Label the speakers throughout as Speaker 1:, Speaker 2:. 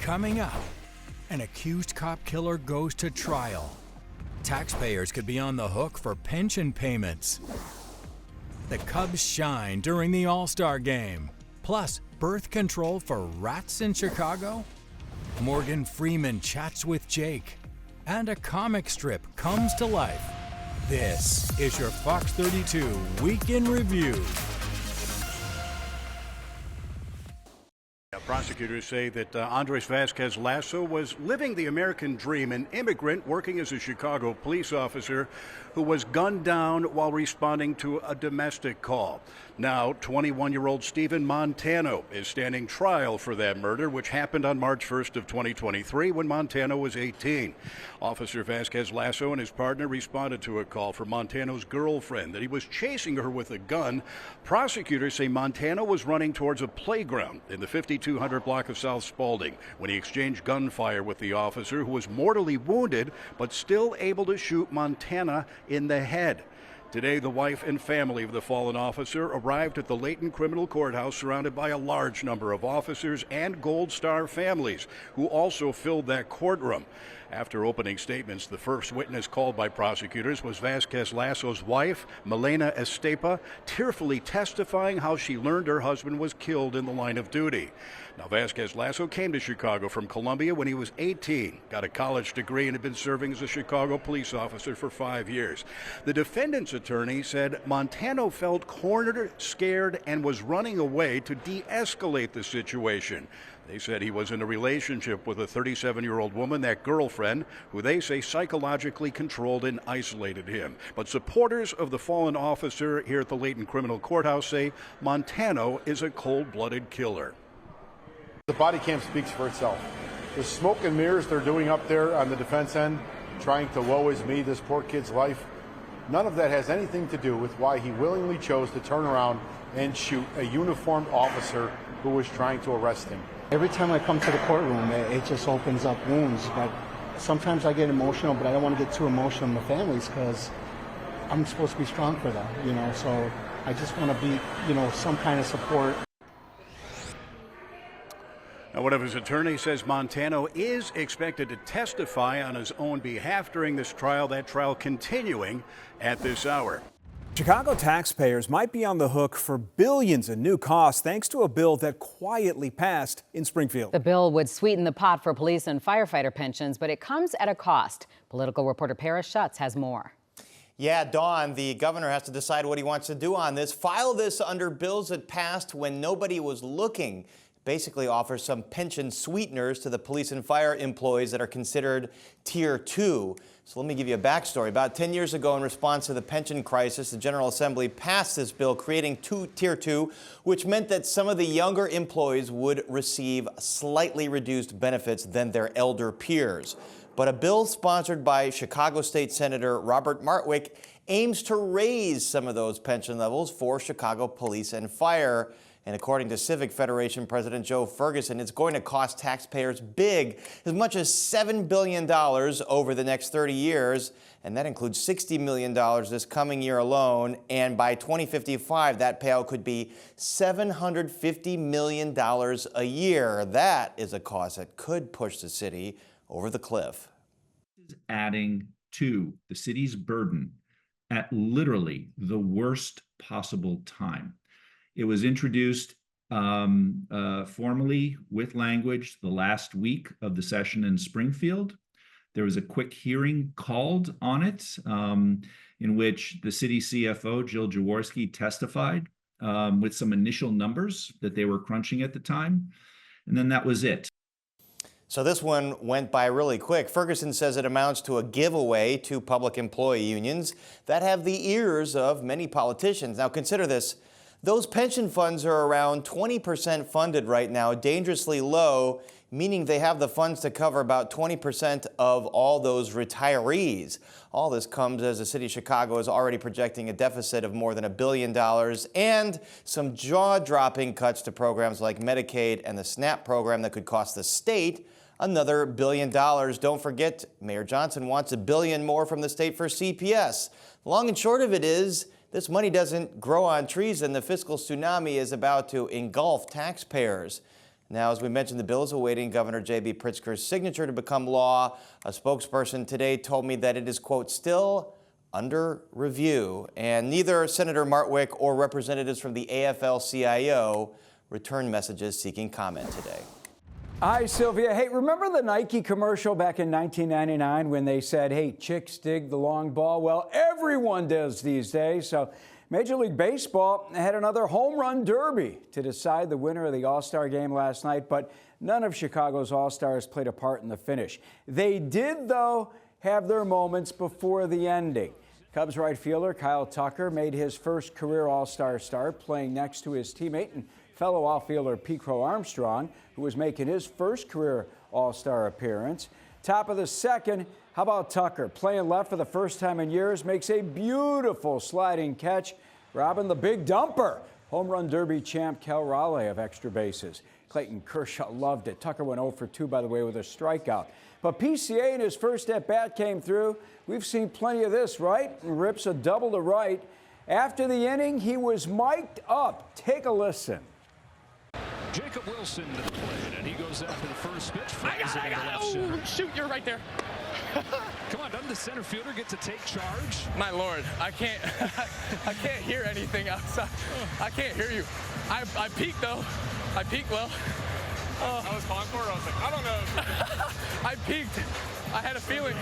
Speaker 1: Coming up, an accused cop killer goes to trial. Taxpayers could be on the hook for pension payments. The Cubs shine during the All-Star game. Plus, birth control for rats in Chicago? Morgan Freeman chats with Jake. And a comic strip comes to life. This is your Fox 32 Week in Review.
Speaker 2: Prosecutors say that Andres Vasquez Lasso was living the American dream, an immigrant working as a Chicago police officer who was gunned down while responding to a domestic call. Now, 21-year-old Stephen Montano is standing trial for that murder, which happened on March 1st of 2023 when Montano was 18. Officer Vasquez Lasso and his partner responded to a call from Montano's girlfriend that he was chasing her with a gun. Prosecutors say Montano was running towards a playground in the 5200 block of South Spalding when he exchanged gunfire with the officer, who was mortally wounded but still able to shoot Montana in the head. Today, the wife and family of the fallen officer arrived at the Layton Criminal Courthouse, surrounded by a large number of officers and Gold Star families who also filled that courtroom. After opening statements, the first witness called by prosecutors was Vasquez Lasso's wife, Milena Estepa, tearfully testifying how she learned her husband was killed in the line of duty. Now, Vasquez Lasso came to Chicago from Columbia when he was 18, got a college degree, and had been serving as a Chicago police officer for 5 years. The defendant's attorney said Montano felt cornered, scared, and was running away to de-escalate the situation. They said he was in a relationship with a 37-year-old woman, that girlfriend, who they say psychologically controlled and isolated him. But supporters of the fallen officer here at the Layton Criminal Courthouse say Montano is a cold-blooded killer.
Speaker 3: The body cam speaks for itself. The smoke and mirrors they're doing up there on the defense end, trying to woe is me, this poor kid's life, none of that has anything to do with why he willingly chose to turn around and shoot a uniformed officer who was trying to arrest him.
Speaker 4: Every time I come to the courtroom, it just opens up wounds. But sometimes I get emotional, but I don't want to get too emotional in the families because I'm supposed to be strong for them, So I just want to be, some kind of support.
Speaker 2: Now, one of his attorneys says Montano is expected to testify on his own behalf during this trial, that trial continuing at this hour.
Speaker 5: Chicago taxpayers might be on the hook for billions in new costs thanks to a bill that quietly passed in Springfield.
Speaker 6: The bill would sweeten the pot for police and firefighter pensions, but it comes at a cost. Political reporter Paris Schutz has more.
Speaker 7: Yeah, Dawn, the governor has to decide what he wants to do on this. File this under bills that passed when nobody was looking. Basically offers some pension sweeteners to the police and fire employees that are considered Tier 2. So let me give you a backstory. About 10 years ago, in response to the pension crisis, the General Assembly passed this bill creating Tier 2, which meant that some of the younger employees would receive slightly reduced benefits than their elder peers. But a bill sponsored by Chicago State Senator Robert Martwick aims to raise some of those pension levels for Chicago police and fire. And according to Civic Federation President Joe Ferguson, it's going to cost taxpayers big, as much as $7 billion over the next 30 years. And that includes $60 million this coming year alone. And by 2055, that payout could be $750 million a year. That is a cost that could push the city over the cliff.
Speaker 8: Adding to the city's burden at literally the worst possible time. It was introduced formally with language the last week of the session in Springfield. There was a quick hearing called on it in which the city CFO, Jill Jaworski, testified with some initial numbers that they were crunching at the time. And then that was it.
Speaker 7: So this one went by really quick. Ferguson says it amounts to a giveaway to public employee unions that have the ears of many politicians. Now consider this. Those pension funds are around 20% funded right now, dangerously low, meaning they have the funds to cover about 20% of all those retirees. All this comes as the city of Chicago is already projecting a deficit of more than $1 billion and some jaw-dropping cuts to programs like Medicaid and the SNAP program that could cost the state another $1 billion. Don't forget, Mayor Johnson wants $1 billion more from the state for CPS. Long and short of it is, this money doesn't grow on trees, and the fiscal tsunami is about to engulf taxpayers. Now, as we mentioned, the bill is awaiting Governor J.B. Pritzker's signature to become law. A spokesperson today told me that it is, quote, still under review. And neither Senator Martwick or representatives from the AFL-CIO returned messages seeking comment today.
Speaker 9: Hi, Sylvia. Hey, remember the Nike commercial back in 1999 when they said, hey, chicks dig the long ball? Well, everyone does these days. So Major League Baseball had another home run derby to decide the winner of the All-Star game last night, but none of Chicago's All-Stars played a part in the finish. They did, though, have their moments before the ending. Cubs right fielder Kyle Tucker made his first career All-Star start, playing next to his teammate and fellow outfielder Pete Crow Armstrong, who was making his first career All-Star appearance. Top of the second, how about Tucker? Playing left for the first time in years, makes a beautiful sliding catch, robbing the big dumper. Home run derby champ Cal Raleigh of extra bases. Clayton Kershaw loved it. Tucker went 0 for 2, by the way, with a strikeout. But PCA in his first at-bat came through. We've seen plenty of this, right? And rips a double to right. After the inning, he was mic'd up. Take a listen.
Speaker 10: Jacob Wilson to the plate, and he goes after the first pitch.
Speaker 11: I got it. Oh, shoot, you're right there.
Speaker 10: Come on, doesn't the center fielder get to take charge?
Speaker 11: My Lord, I can't hear anything outside. I can't hear you. I peeked, though. I peeked well. I was calling for it. I was like, I don't know. I peeked. I had a feeling.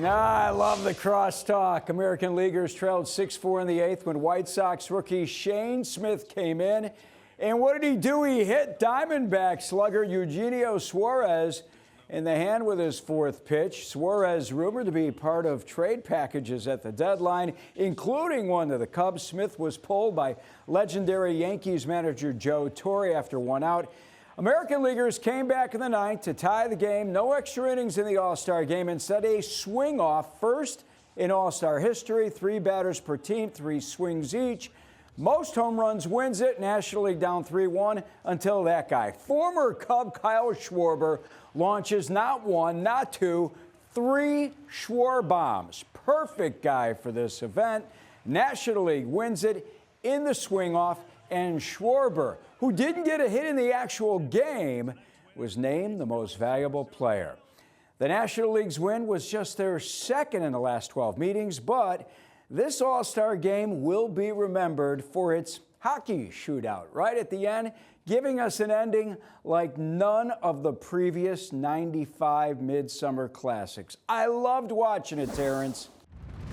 Speaker 9: I love the crosstalk. American Leaguers trailed 6-4 in the 8th when White Sox rookie Shane Smith came in. And what did he do? He hit Diamondback slugger Eugenio Suarez in the hand with his fourth pitch. Suarez rumored to be part of trade packages at the deadline, including one to the Cubs. Smith was pulled by legendary Yankees manager Joe Torre after one out. American Leaguers came back in the 9th to tie the game. No extra innings in the All-Star game. Instead, a swing-off, first in All-Star history. 3 batters per team, 3 swings each. Most home runs wins it. National League down 3-1 until that guy. Former Cub Kyle Schwarber launches not 1, not 2, 3 Schwar bombs. Perfect guy for this event. National League wins it in the swing-off, and Schwarber, who didn't get a hit in the actual game, was named the most valuable player. The National League's win was just their second in the last 12 meetings, but this All-Star game will be remembered for its hockey shootout right at the end, giving us an ending like none of the previous 95 Midsummer Classics. I loved watching it, Terrence.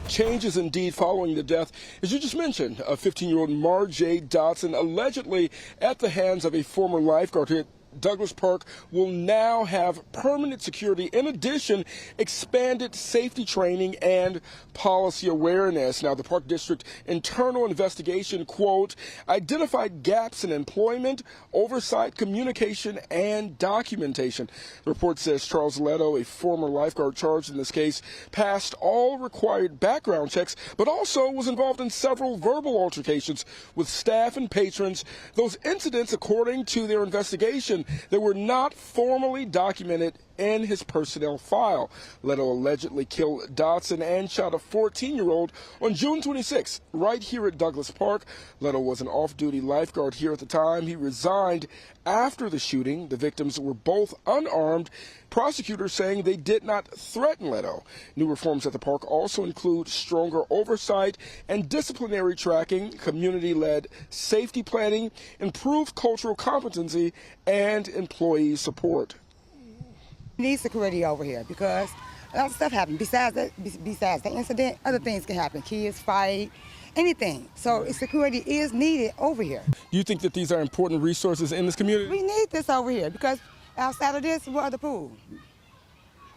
Speaker 12: Changes indeed following the death, as you just mentioned, of 15-year-old Marjay Dotson, allegedly at the hands of a former lifeguard here at Douglas Park, will now have permanent security. In addition, expanded safety training and policy awareness. Now, the Park District internal investigation, quote, identified gaps in employment, oversight, communication, and documentation. The report says Charles Leto, a former lifeguard charged in this case, passed all required background checks, but also was involved in several verbal altercations with staff and patrons. Those incidents, according to their investigation, that were not formally documented in his personnel file. Leto allegedly killed Dotson and shot a 14-year-old on June 26, right here at Douglas Park. Leto was an off-duty lifeguard here at the time. He resigned after the shooting. The victims were both unarmed. Prosecutors saying they did not threaten Leto. New reforms at the park also include stronger oversight and disciplinary tracking, community-led safety planning, improved cultural competency, and employee support.
Speaker 13: We need security over here because a lot of stuff happens. Besides the incident, other things can happen. Kids fight, anything. So security is needed over here.
Speaker 12: Do you think that these are important resources in this community?
Speaker 13: We need this over here because outside of this, what other pool?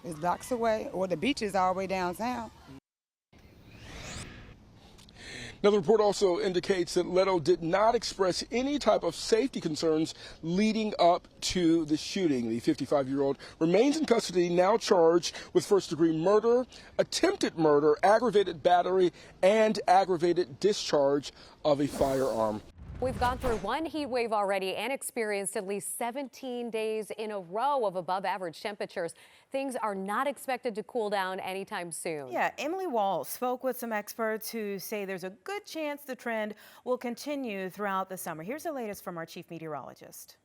Speaker 13: It's blocks away, or the beach is all the way downtown.
Speaker 12: Now, the report also indicates that Leto did not express any type of safety concerns leading up to the shooting. The 55-year-old remains in custody, now charged with first-degree murder, attempted murder, aggravated battery, and aggravated discharge of a firearm.
Speaker 14: We've gone through one heat wave already and experienced at least 17 days in a row of above-average temperatures. Things are not expected to cool down anytime soon.
Speaker 15: Yeah, Emily Wall spoke with some experts who say there's a good chance the trend will continue throughout the summer. Here's the latest from our chief meteorologist.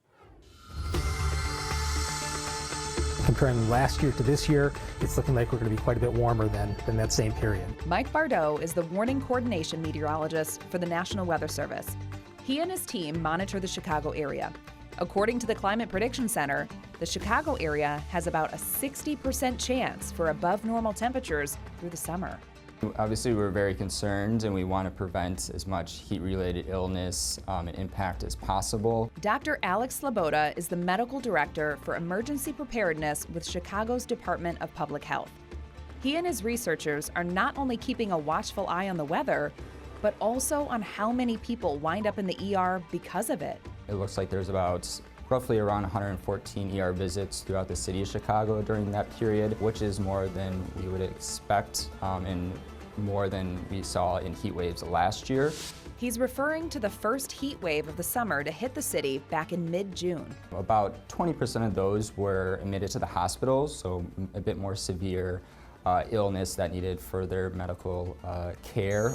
Speaker 16: Comparing last year to this year, it's looking like we're going to be quite a bit warmer than that same period.
Speaker 17: Mike Bardot is the warning coordination meteorologist for the National Weather Service. He and his team monitor the Chicago area. According to the Climate Prediction Center, the Chicago area has about a 60% chance for above normal temperatures through the summer.
Speaker 18: Obviously, we're very concerned and we want to prevent as much heat-related illness and impact as possible.
Speaker 17: Dr. Alex Sloboda is the medical director for emergency preparedness with Chicago's Department of Public Health. He and his researchers are not only keeping a watchful eye on the weather, but also on how many people wind up in the ER because of it.
Speaker 18: It looks like there's about roughly around 114 ER visits throughout the city of Chicago during that period, which is more than we would expect and more than we saw in heat waves last year.
Speaker 17: He's referring to the first heat wave of the summer to hit the city back in mid-June.
Speaker 18: About 20% of those were admitted to the hospitals, so a bit more severe illness that needed further medical care.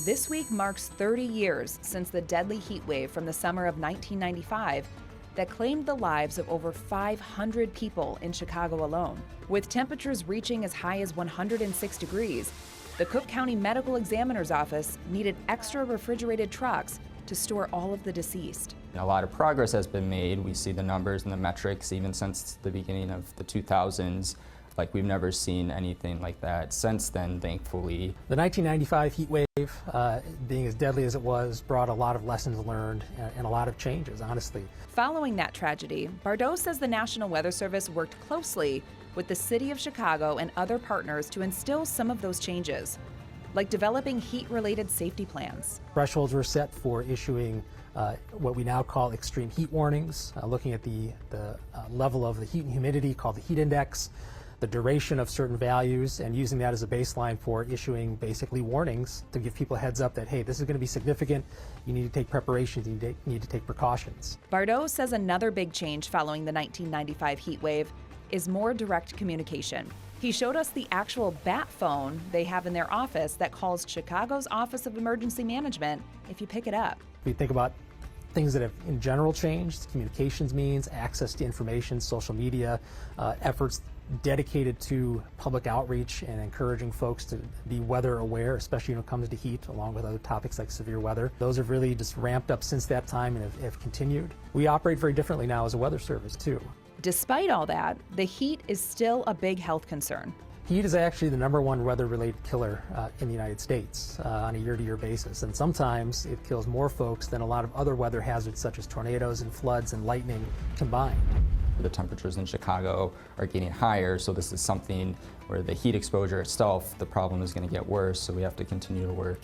Speaker 17: This week marks 30 years since the deadly heat wave from the summer of 1995 that claimed the lives of over 500 people in Chicago alone. With temperatures reaching as high as 106 degrees, the Cook County Medical Examiner's Office needed extra refrigerated trucks to store all of the deceased.
Speaker 18: A lot of progress has been made. We see the numbers and the metrics even since the beginning of the 2000s. Like, we've never seen anything like that since then, thankfully.
Speaker 16: The 1995 heat wave, being as deadly as it was, brought a lot of lessons learned and a lot of changes, honestly.
Speaker 17: Following that tragedy, Bardot says the National Weather Service worked closely with the City of Chicago and other partners to instill some of those changes, like developing heat-related safety plans.
Speaker 16: Thresholds were set for issuing what we now call extreme heat warnings, looking at the level of the heat and humidity called the heat index, the duration of certain values, and using that as a baseline for issuing basically warnings to give people a heads up that, hey, this is going to be significant, you need to take preparations, you need to take precautions.
Speaker 17: Bardot says another big change following the 1995 heat wave is more direct communication. He showed us the actual bat phone they have in their office that calls Chicago's Office of Emergency Management if you pick it up.
Speaker 16: We think about things that have in general changed, communications means, access to information, social media, efforts dedicated to public outreach and encouraging folks to be weather aware, especially when it comes to heat, along with other topics like severe weather. Those have really just ramped up since that time and have continued. We operate very differently now as a weather service too.
Speaker 17: Despite all that, the heat is still a big health concern.
Speaker 16: Heat is actually the #1 weather-related killer in the United States on a year-to-year basis, and sometimes it kills more folks than a lot of other weather hazards such as tornadoes and floods and lightning combined.
Speaker 18: The temperatures in Chicago are getting higher, so this is something where the heat exposure itself, the problem is going to get worse, so we have to continue to work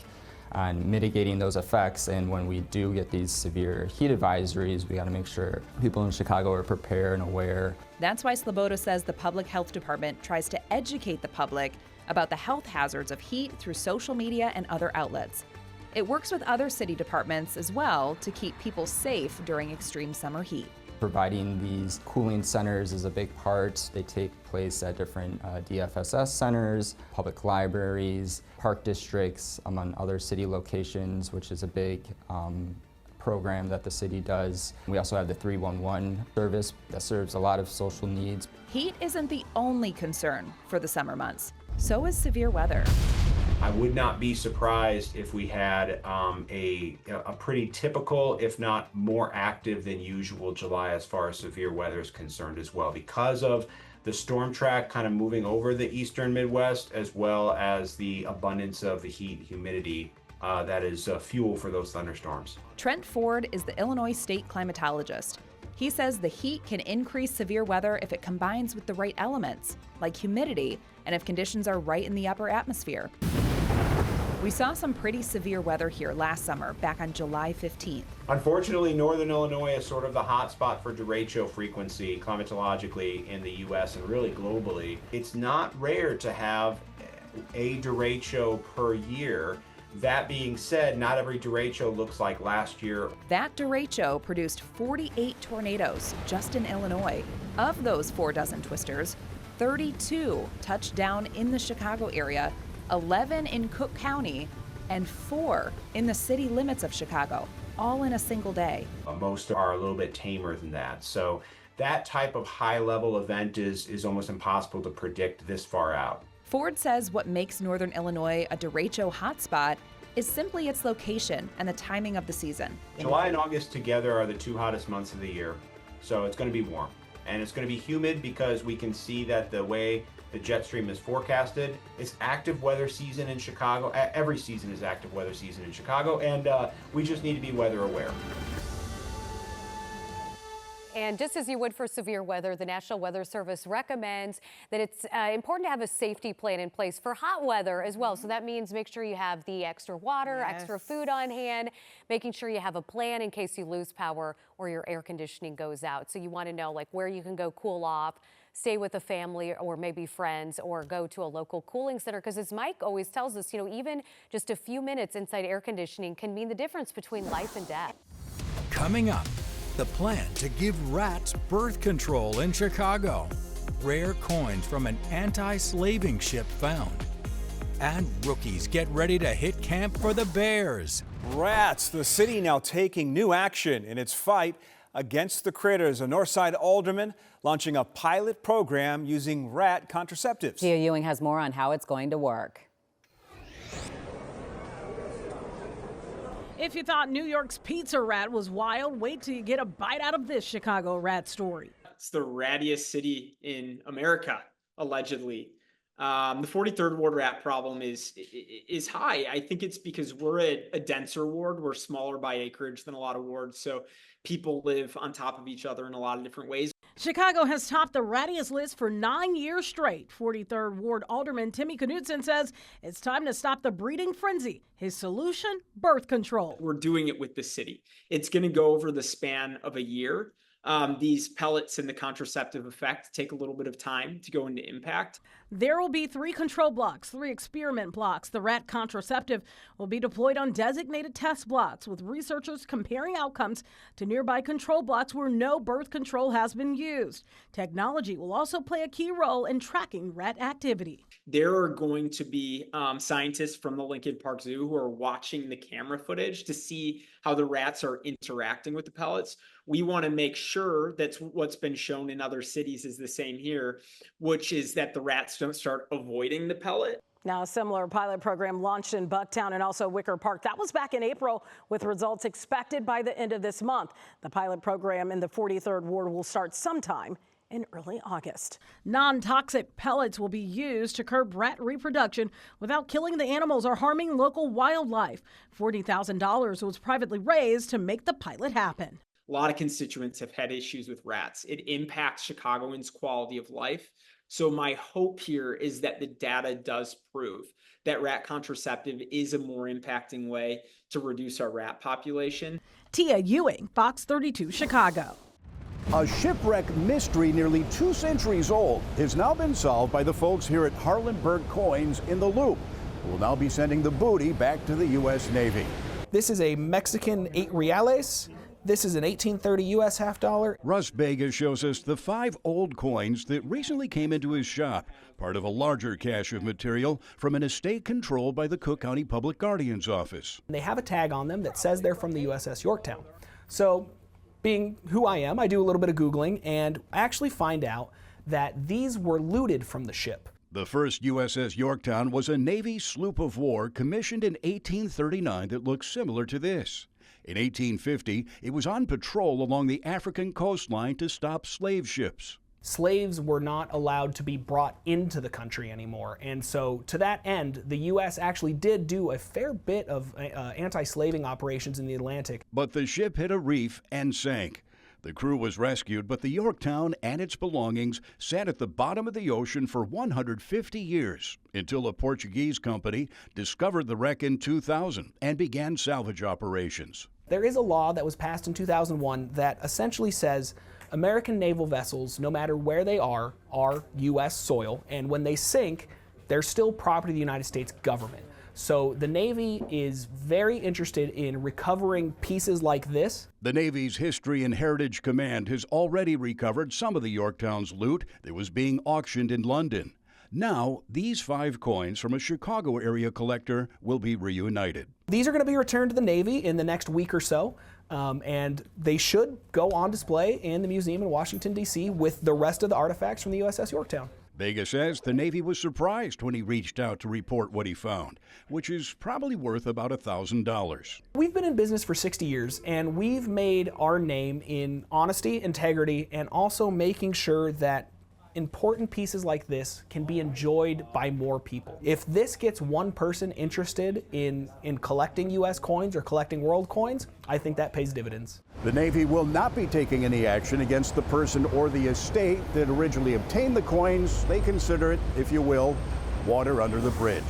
Speaker 18: on mitigating those effects. And when we do get these severe heat advisories, we got to make sure people in Chicago are prepared and aware.
Speaker 17: That's why Sloboda says the Public Health Department tries to educate the public about the health hazards of heat through social media and other outlets. It works with other city departments as well to keep people safe during extreme summer heat.
Speaker 18: Providing these cooling centers is a big part. They take place at different DFSS centers, public libraries, park districts, among other city locations, which is a big program that the city does. We also have the 311 service that serves a lot of social needs.
Speaker 17: Heat isn't the only concern for the summer months. So is severe weather.
Speaker 19: I would not be surprised if we had a pretty typical, if not more active than usual July as far as severe weather is concerned as well, because of the storm track kind of moving over the eastern Midwest, as well as the abundance of the heat and humidity that is fuel for those thunderstorms.
Speaker 17: Trent Ford is the Illinois state climatologist. He says the heat can increase severe weather if it combines with the right elements, like humidity, and if conditions are right in the upper atmosphere. We saw some pretty severe weather here last summer, back on July 15th.
Speaker 19: Unfortunately, northern Illinois is sort of the hot spot for derecho frequency climatologically in the U.S. and really globally. It's not rare to have a derecho per year. That being said, not every derecho looks like last year.
Speaker 17: That derecho produced 48 tornadoes just in Illinois. Of those 4 dozen twisters, 32 touched down in the Chicago area, 11 in Cook County, and 4 in the city limits of Chicago, all in a single day.
Speaker 19: Most are a little bit tamer than that. So that type of high-level event is almost impossible to predict this far out.
Speaker 17: Ford says what makes Northern Illinois a derecho hotspot is simply its location and the timing of the season.
Speaker 19: July and August together are the 2 hottest months of the year, so it's going to be warm. And it's going to be humid because we can see that the way the jet stream is forecasted, it's active weather season in Chicago. Every season is active weather season in Chicago, and we just need to be weather aware.
Speaker 14: And just as you would for severe weather, the National Weather Service recommends that it's important to have a safety plan in place for hot weather as well. So that means make sure you have the extra water, extra food on hand, making sure you have a plan in case you lose power or your air conditioning goes out. So you want to know like where you can go cool off, stay with a family or maybe friends, or go to a local cooling center. Because as Mike always tells us, you know, even just a few minutes inside air conditioning can mean the difference between life and death.
Speaker 1: Coming up, the plan to give rats birth control in Chicago. Rare coins from an anti-slaving ship found. And rookies get ready to hit camp for the Bears.
Speaker 5: Rats, the city now taking new action in its fight against the critters. A Northside alderman launching a pilot program using rat contraceptives.
Speaker 6: Tia Ewing has more on how it's going to work.
Speaker 20: If you thought New York's pizza rat was wild, wait till you get a bite out of this Chicago rat story.
Speaker 21: It's the rattiest city in America, allegedly. The 43rd ward rat problem is high. I think it's because we're a denser ward. We're smaller by acreage than a lot of wards, so people live on top of each other in a lot of different ways.
Speaker 20: Chicago has topped the rattiest list for 9 years straight. 43rd Ward Alderman Timmy Knudsen says it's time to stop the breeding frenzy. His solution, birth control.
Speaker 21: We're doing it with the city. It's going to go over the span of a year. These pellets and the contraceptive effect take a little bit of time to go into impact.
Speaker 20: There will be 3 control blocks, 3 experiment blocks. The rat contraceptive will be deployed on designated test blocks, with researchers comparing outcomes to nearby control blocks where no birth control has been used. Technology will also play a key role in tracking rat activity.
Speaker 21: There are going to be scientists from the Lincoln Park Zoo who are watching the camera footage to see how the rats are interacting with the pellets. We want to make sure that what's been shown in other cities is the same here, which is that the rats don't start avoiding the pellet.
Speaker 20: Now, a similar pilot program launched in Bucktown and also Wicker Park. That was back in April, with results expected by the end of this month. The pilot program in the 43rd Ward will start sometime in early August. Non-toxic pellets will be used to curb rat reproduction without killing the animals or harming local wildlife. $40,000 was privately raised to make the pilot happen.
Speaker 21: A lot of constituents have had issues with rats. It impacts Chicagoans' quality of life. So my hope here is that the data does prove that rat contraceptive is a more impacting way to reduce our rat population.
Speaker 20: Tia Ewing, Fox 32, Chicago.
Speaker 2: A shipwreck mystery nearly 2 centuries old has now been solved by the folks here at Harlenberg Coins in the Loop, who will now be sending the booty back to the U.S. Navy.
Speaker 22: This is a Mexican 8 reales. This is an 1830 U.S. half dollar.
Speaker 2: Russ Vega shows us the 5 old coins that recently came into his shop, part of a larger cache of material from an estate controlled by the Cook County Public Guardian's Office.
Speaker 22: They have a tag on them that says they're from the USS Yorktown. So, being who I am, I do a little bit of Googling and actually find out that these were looted from the ship.
Speaker 2: The first USS Yorktown was a Navy sloop of war commissioned in 1839 that looks similar to this. In 1850, it was on patrol along the African coastline to stop slave ships.
Speaker 22: Slaves were not allowed to be brought into the country anymore, and so to that end, the U.S. actually did do a fair bit of anti-slaving operations in the Atlantic.
Speaker 2: But the ship hit a reef and sank. The crew was rescued, but the Yorktown and its belongings sat at the bottom of the ocean for 150 years, until a Portuguese company discovered the wreck in 2000 and began salvage operations.
Speaker 22: There is a law that was passed in 2001 that essentially says American naval vessels, no matter where they are U.S. soil, and when they sink, they're still property of the United States government. So the Navy is very interested in recovering pieces like this.
Speaker 2: The Navy's History and Heritage Command has already recovered some of the Yorktown's loot that was being auctioned in London. Now, these 5 coins from a Chicago area collector will be reunited.
Speaker 22: These are going to be returned to the Navy in the next week or so, and they should go on display in the museum in Washington, D.C. with the rest of the artifacts from the USS Yorktown.
Speaker 2: Vega says the Navy was surprised when he reached out to report what he found, which is probably worth about $1,000.
Speaker 22: We've been in business for 60 years, and we've made our name in honesty, integrity, and also making sure that important pieces like this can be enjoyed by more people. If this gets one person interested in collecting U.S. coins or collecting world coins, I think that pays dividends.
Speaker 2: The Navy will not be taking any action against the person or the estate that originally obtained the coins. They consider it, if you will, water under the bridge.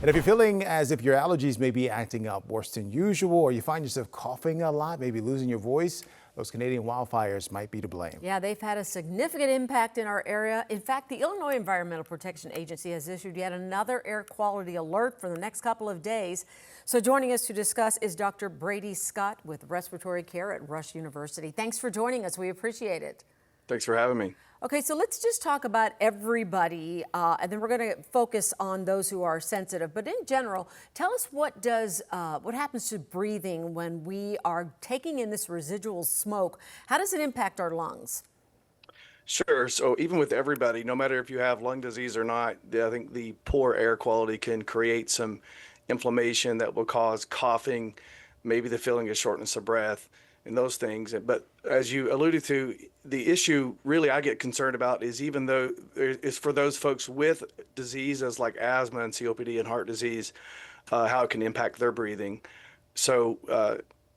Speaker 3: And if you're feeling as if your allergies may be acting up worse than usual, or you find yourself coughing a lot, maybe losing your voice, those Canadian wildfires might be to blame.
Speaker 4: Yeah, they've had a significant impact in our area. In fact, the Illinois Environmental Protection Agency has issued yet another air quality alert for the next couple of days. So joining us to discuss is Dr. Brady Scott with respiratory care at Rush University. Thanks for joining us. We appreciate it.
Speaker 23: Thanks for having me.
Speaker 4: Okay, so let's just talk about everybody, and then we're going to focus on those who are sensitive. But in general, tell us what happens to breathing when we are taking in this residual smoke? How does it impact our lungs?
Speaker 23: Sure. So even with everybody, no matter if you have lung disease or not, I think the poor air quality can create some inflammation that will cause coughing, maybe the feeling of shortness of breath, and those things. But as you alluded to, the issue really I get concerned about is even though it's for those folks with diseases like asthma and COPD and heart disease, how it can impact their breathing. So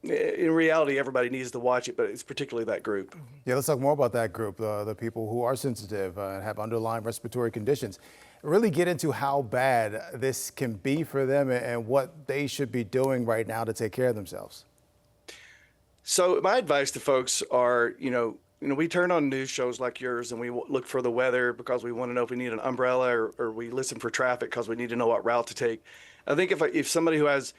Speaker 23: in reality, everybody needs to watch it, but it's particularly that group.
Speaker 3: Yeah, let's talk more about that group, the people who are sensitive and have underlying respiratory conditions. Really get into how bad this can be for them and what they should be doing right now to take care of themselves.
Speaker 23: So my advice to folks are, we turn on news shows like yours and we look for the weather because we want to know if we need an umbrella, or we listen for traffic because we need to know what route to take. I think if somebody who has,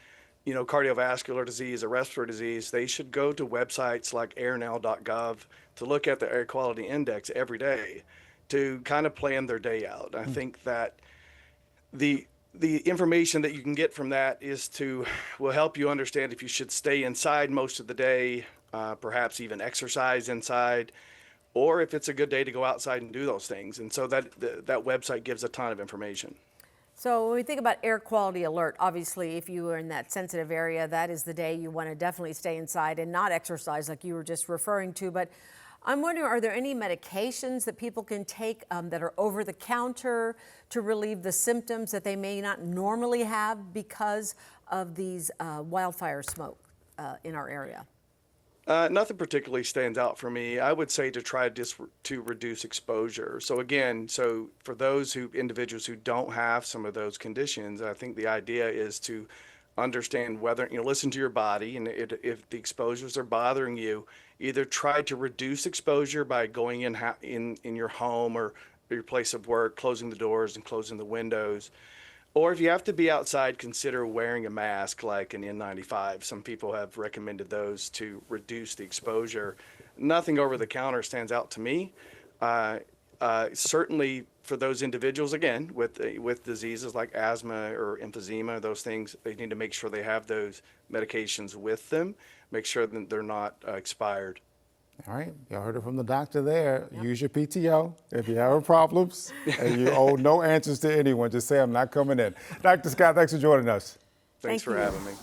Speaker 23: cardiovascular disease or respiratory disease, they should go to websites like airnow.gov to look at the air quality index every day to kind of plan their day out. I think that the information that you can get from that will help you understand if you should stay inside most of the day, perhaps even exercise inside, or if it's a good day to go outside and do those things. And so that website gives a ton of information.
Speaker 4: So when we think about air quality alert, obviously if you are in that sensitive area, that is the day you want to definitely stay inside and not exercise like you were just referring to. But I'm wondering, are there any medications that people can take that are over the counter to relieve the symptoms that they may not normally have because of these wildfire smoke in our area?
Speaker 23: Nothing particularly stands out for me. I would say to try to reduce exposure. So again, for those individuals who don't have some of those conditions, I think the idea is to understand whether, listen to your body, and if the exposures are bothering you, either try to reduce exposure by going in your home or your place of work, closing the doors and closing the windows. Or if you have to be outside, consider wearing a mask like an N95. Some people have recommended those to reduce the exposure. Nothing over the counter stands out to me. Certainly for those individuals, again, with diseases like asthma or emphysema, those things, they need to make sure they have those medications with them, make sure that they're not expired.
Speaker 3: All right, y'all heard it from the doctor there. Yep. Use your PTO if you have problems and you owe no answers to anyone. Just say, I'm not coming in. Dr. Scott, thanks for joining us.
Speaker 23: Thanks for having me.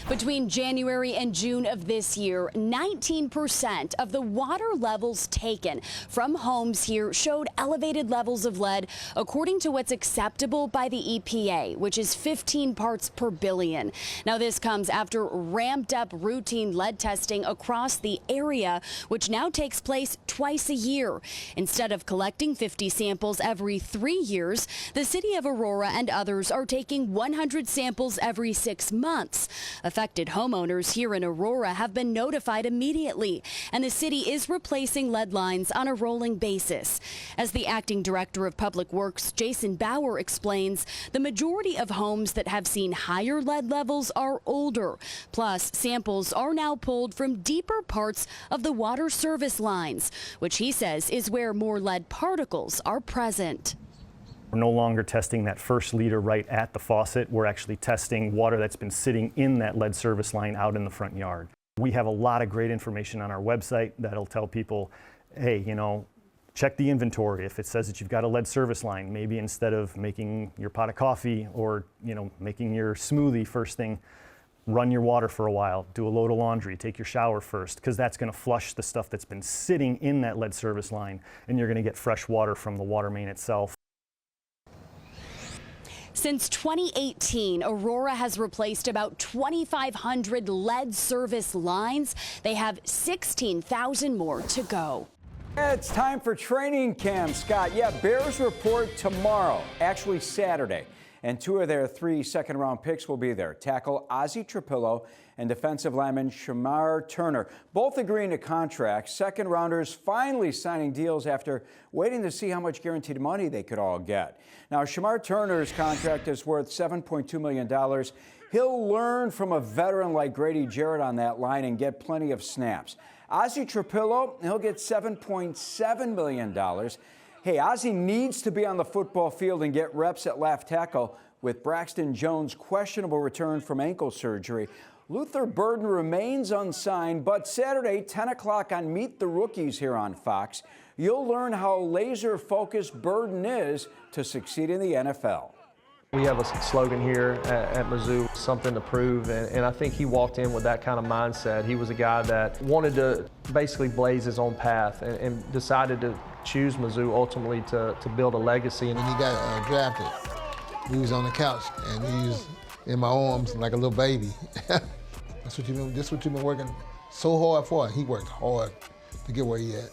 Speaker 24: Between January and June of this year, 19% of the water levels taken from homes here showed elevated levels of lead, according to what's acceptable by the EPA, which is 15 parts per billion. Now, this comes after ramped up routine lead testing across the area, which now takes place twice a year. Instead of collecting 50 samples every 3 years, the city of Aurora and others are taking 100 samples every 6 months. Affected homeowners here in Aurora have been notified immediately, and the city is replacing lead lines on a rolling basis. As the acting director of Public Works, Jason Bauer, explains, the majority of homes that have seen higher lead levels are older. Plus, samples are now pulled from deeper parts of the water service lines, which he says is where more lead particles are present.
Speaker 7: We're no longer testing that first liter right at the faucet. We're actually testing water that's been sitting in that lead service line out in the front yard. We have a lot of great information on our website that'll tell people, hey, check the inventory. If it says that you've got a lead service line, maybe instead of making your pot of coffee or making your smoothie first thing, run your water for a while, do a load of laundry, take your shower first, because that's going to flush the stuff that's been sitting in that lead service line, and you're going to get fresh water from the water main itself.
Speaker 24: Since 2018, Aurora has replaced about 2,500 lead service lines. They have 16,000 more to go.
Speaker 9: It's time for training camp, Scott. Yeah, Bears report tomorrow, actually Saturday. And two of their 3 second-round picks will be there. Tackle Ozzie Trapillo and defensive lineman Shamar Turner. Both agreeing to contracts. Second-rounders finally signing deals after waiting to see how much guaranteed money they could all get. Now, Shamar Turner's contract is worth $7.2 million. He'll learn from a veteran like Grady Jarrett on that line and get plenty of snaps. Ozzie Trapillo, he'll get $7.7 million. Hey, Ozzie needs to be on the football field and get reps at left tackle with Braxton Jones' questionable return from ankle surgery. Luther Burden remains unsigned, but Saturday, 10 o'clock on Meet the Rookies here on Fox, you'll learn how laser-focused Burden is to succeed in the NFL.
Speaker 8: We have a slogan here at Mizzou, something to prove, and I think he walked in with that kind of mindset. He was a guy that wanted to basically blaze his own path and decided to choose Mizzou ultimately to build a legacy.
Speaker 10: When he got drafted, we was on the couch and he was in my arms like a little baby. That's what you've been working so hard for. He worked hard to get where he at.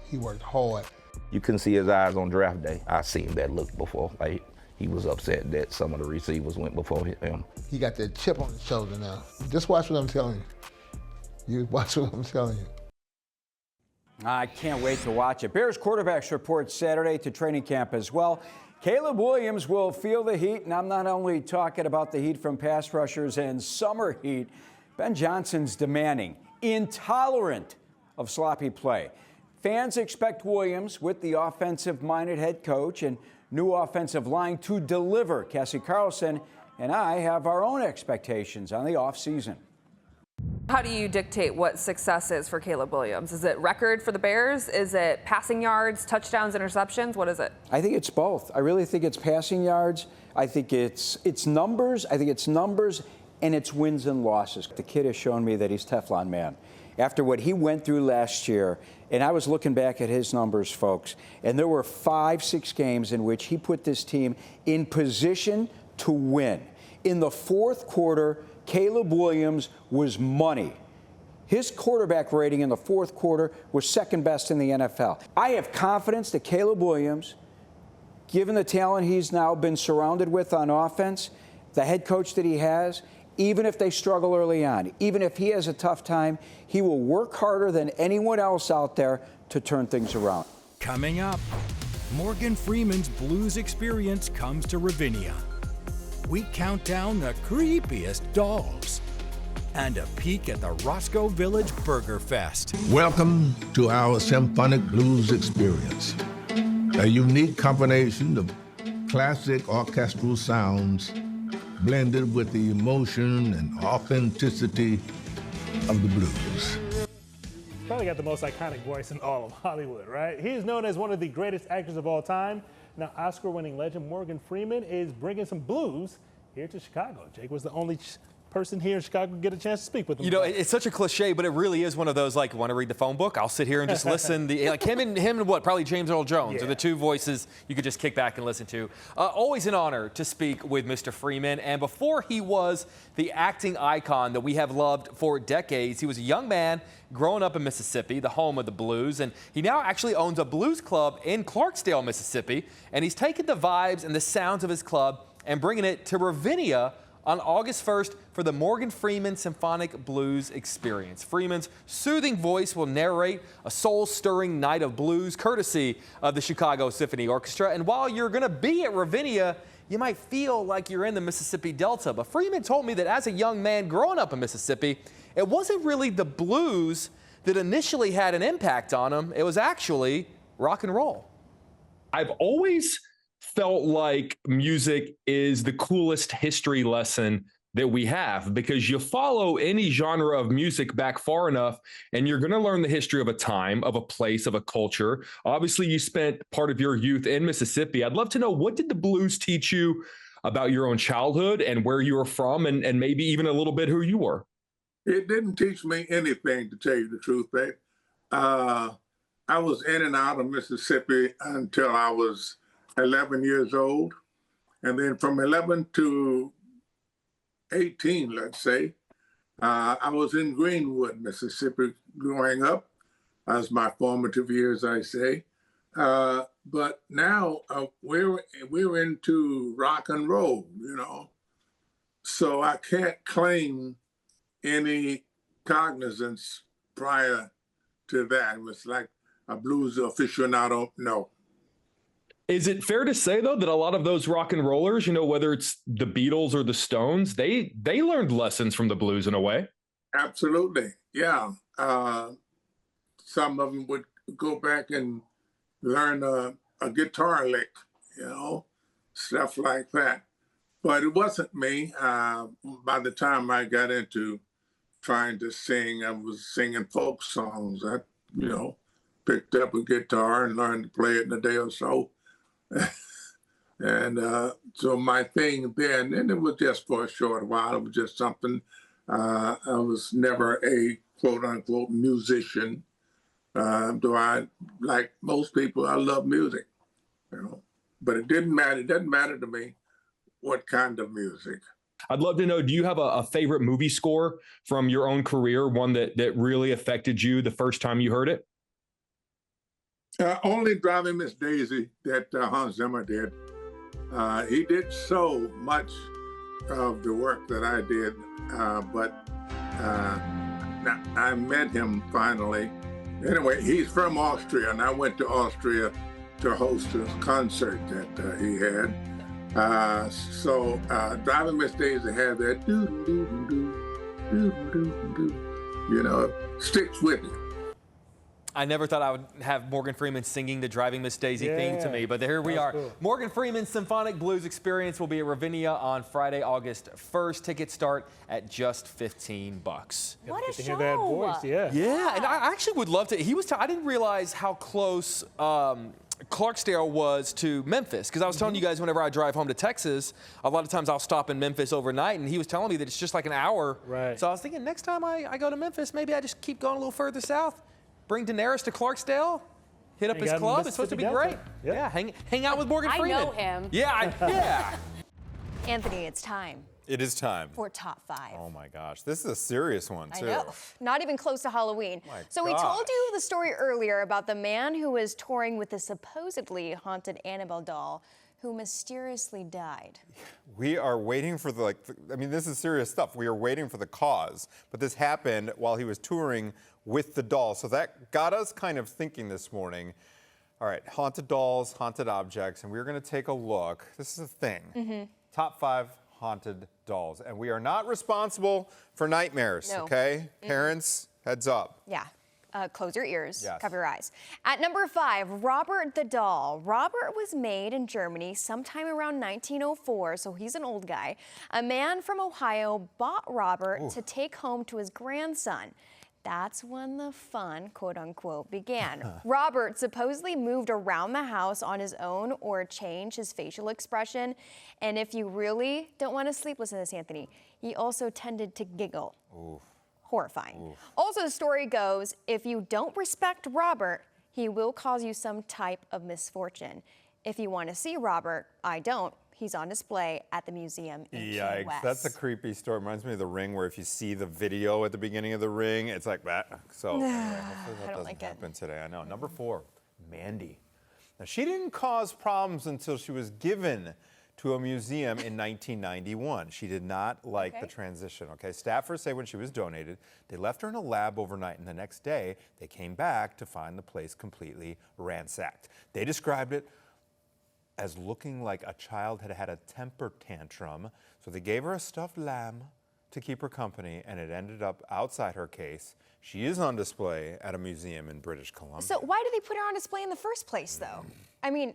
Speaker 10: He worked hard.
Speaker 11: You couldn't see his eyes on draft day. I seen that look before. Like, he was upset that some of the receivers went before him.
Speaker 10: He got that chip on his shoulder now. Just watch what I'm telling you. You watch what I'm telling you.
Speaker 9: I can't wait to watch it. Bears quarterbacks report Saturday to training camp as well. Caleb Williams will feel the heat, and I'm not only talking about the heat from pass rushers and summer heat. Ben Johnson's demanding, intolerant of sloppy play. Fans expect Williams, with the offensive-minded head coach and new offensive line, to deliver. Cassie Carlson and I have our own expectations on the offseason.
Speaker 25: How do you dictate what success is for Caleb Williams? Is it record for the Bears? Is it passing yards, touchdowns, interceptions? What is it?
Speaker 9: I think it's both. I really think it's passing yards. I think it's numbers. I think it's numbers, and it's wins and losses. The kid has shown me that he's Teflon man. After what he went through last year, and I was looking back at his numbers, folks, and there were 5-6 games in which he put this team in position to win. In the fourth quarter, Caleb Williams was money. His quarterback rating in the fourth quarter was second best in the NFL. I have confidence that Caleb Williams, given the talent he's now been surrounded with on offense, the head coach that he has, even if they struggle early on, even if he has a tough time, he will work harder than anyone else out there to turn things around.
Speaker 1: Coming up, Morgan Freeman's Blues Experience comes to Ravinia. We count down the creepiest dolls and a peek at the Rosco Village Burger Fest.
Speaker 26: Welcome to our Symphonic Blues Experience, a unique combination of classic orchestral sounds blended with the emotion and authenticity of the blues.
Speaker 27: Probably got the most iconic voice in all of Hollywood, right? He is known as one of the greatest actors of all time. Now, Oscar-winning legend Morgan Freeman is bringing some blues here to Chicago. Jake was the only person here in Chicago to get a chance to speak with him.
Speaker 28: You know, it's such a cliche, but it really is one of those, like, want to read the phone book? I'll sit here and just listen. Like him and what? Probably James Earl Jones are the two voices you could just kick back and listen to. Always an honor to speak with Mr. Freeman. And before he was the acting icon that we have loved for decades, he was a young man growing up in Mississippi, the home of the blues. And he now actually owns a blues club in Clarksdale, Mississippi. And he's taken the vibes and the sounds of his club and bringing it to Ravinia on August 1st for the Morgan Freeman Symphonic Blues Experience. Freeman's soothing voice will narrate a soul-stirring night of blues courtesy of the Chicago Symphony Orchestra. And while you're going to be at Ravinia, you might feel like you're in the Mississippi Delta. But Freeman told me that as a young man growing up in Mississippi, it wasn't really the blues that initially had an impact on him. It was actually rock and roll.
Speaker 29: I've always
Speaker 12: felt like music is the coolest history lesson that we have, because you follow any genre of music back far enough and you're going to learn the history of a time, of a place, of a culture. Obviously, you spent part of your youth in Mississippi. I'd love to know, what did the blues teach you about your own childhood and where you were from, and maybe even a little bit who you were?
Speaker 13: It didn't teach me anything, to tell you the truth, babe. I was in and out of Mississippi until I was 11 years old. And then from 11 to 18, let's say, I was in Greenwood, Mississippi, growing up. As my formative years, I say. But now we're into rock and roll, you know. So I can't claim any cognizance prior to that. It was like a blues aficionado. No.
Speaker 12: Is it fair to say, though, that a lot of those rock and rollers, you know, whether it's the Beatles or the Stones, they learned lessons from the blues in a way?
Speaker 13: Absolutely, yeah. Some of them would go back and learn a guitar lick, you know, stuff like that. But it wasn't me. By the time I got into trying to sing, I was singing folk songs. I, you know, picked up a guitar and learned to play it in a day or so. And so my thing then, and it was just for a short while, it was just something. I was never a quote unquote musician. Though I, like most people, I love music, you know, but it didn't matter. It doesn't matter to me what kind of music.
Speaker 12: I'd love to know, do you have a favorite movie score from your own career, one that really affected you the first time you heard it?
Speaker 13: Only Driving Miss Daisy that Hans Zimmer did. He did so much of the work that I did, but I met him finally. Anyway, he's from Austria, and I went to Austria to host a concert that he had. So Driving Miss Daisy had that you know, sticks with you.
Speaker 28: I never thought I would have Morgan Freeman singing the Driving Miss Daisy theme to me, but here we are. Cool. Morgan Freeman's Symphonic Blues Experience will be at Ravinia on Friday, August 1st. Tickets start at just $15.
Speaker 25: What a
Speaker 27: show! Hear that voice, yeah.
Speaker 28: Yeah, and I actually would love to. I didn't realize how close Clarksdale was to Memphis, because I was telling you guys, whenever I drive home to Texas, a lot of times I'll stop in Memphis overnight, and he was telling me that it's just like an hour.
Speaker 27: Right.
Speaker 28: So I was thinking, next time I go to Memphis, maybe I just keep going a little further south. Bring Daenerys to Clarksdale, hit up his club. It's supposed to be great. Yeah, hang out with Morgan Freeman.
Speaker 24: I know him.
Speaker 28: Yeah.
Speaker 14: Anthony, it's time.
Speaker 15: It is time.
Speaker 14: For top 5.
Speaker 15: Oh my gosh, this is a serious one too.
Speaker 14: I know. Not even close to Halloween. So we told you the story earlier about the man who was touring with the supposedly haunted Annabelle doll who mysteriously died.
Speaker 15: We are waiting for this is serious stuff. We are waiting for the cause, but this happened while he was touring with the doll. So that got us kind of thinking this morning, all right, haunted dolls, haunted objects, and we're gonna take a look. This is a thing. Top 5 haunted dolls. And we are not responsible for nightmares, okay? Parents, heads up.
Speaker 14: Yeah. Close your ears,
Speaker 15: Yes.
Speaker 14: cover your eyes. At number 5, Robert the doll. Robert was made in Germany sometime around 1904, so he's an old guy. A man from Ohio bought Robert to take home to his grandson. That's when the fun, quote unquote, began. Robert supposedly moved around the house on his own or changed his facial expression. And if you really don't want to sleep, listen to this, Anthony, he also tended to giggle.
Speaker 15: Oof.
Speaker 14: Horrifying.
Speaker 15: Oof.
Speaker 14: Also, the story goes, if you don't respect Robert, he will cause you some type of misfortune. If you want to see Robert, I don't. He's on display at the museum in Key
Speaker 15: Yikes,
Speaker 14: West.
Speaker 15: that's a creepy story. Reminds me of The Ring, where if you see the video at the beginning of The Ring, it's like that. So anyway, hopefully that doesn't happen today. I know. Number 4, Mandy. Now, she didn't cause problems until she was given to a museum in 1991. She did not like the transition, okay? Staffers say when she was donated, they left her in a lab overnight, and the next day, they came back to find the place completely ransacked. They described it as looking like a child had had a temper tantrum, so they gave her a stuffed lamb to keep her company, and it ended up outside her case. She is on display at a museum in British Columbia.
Speaker 14: So why did they put her on display in the first place, though? I mean,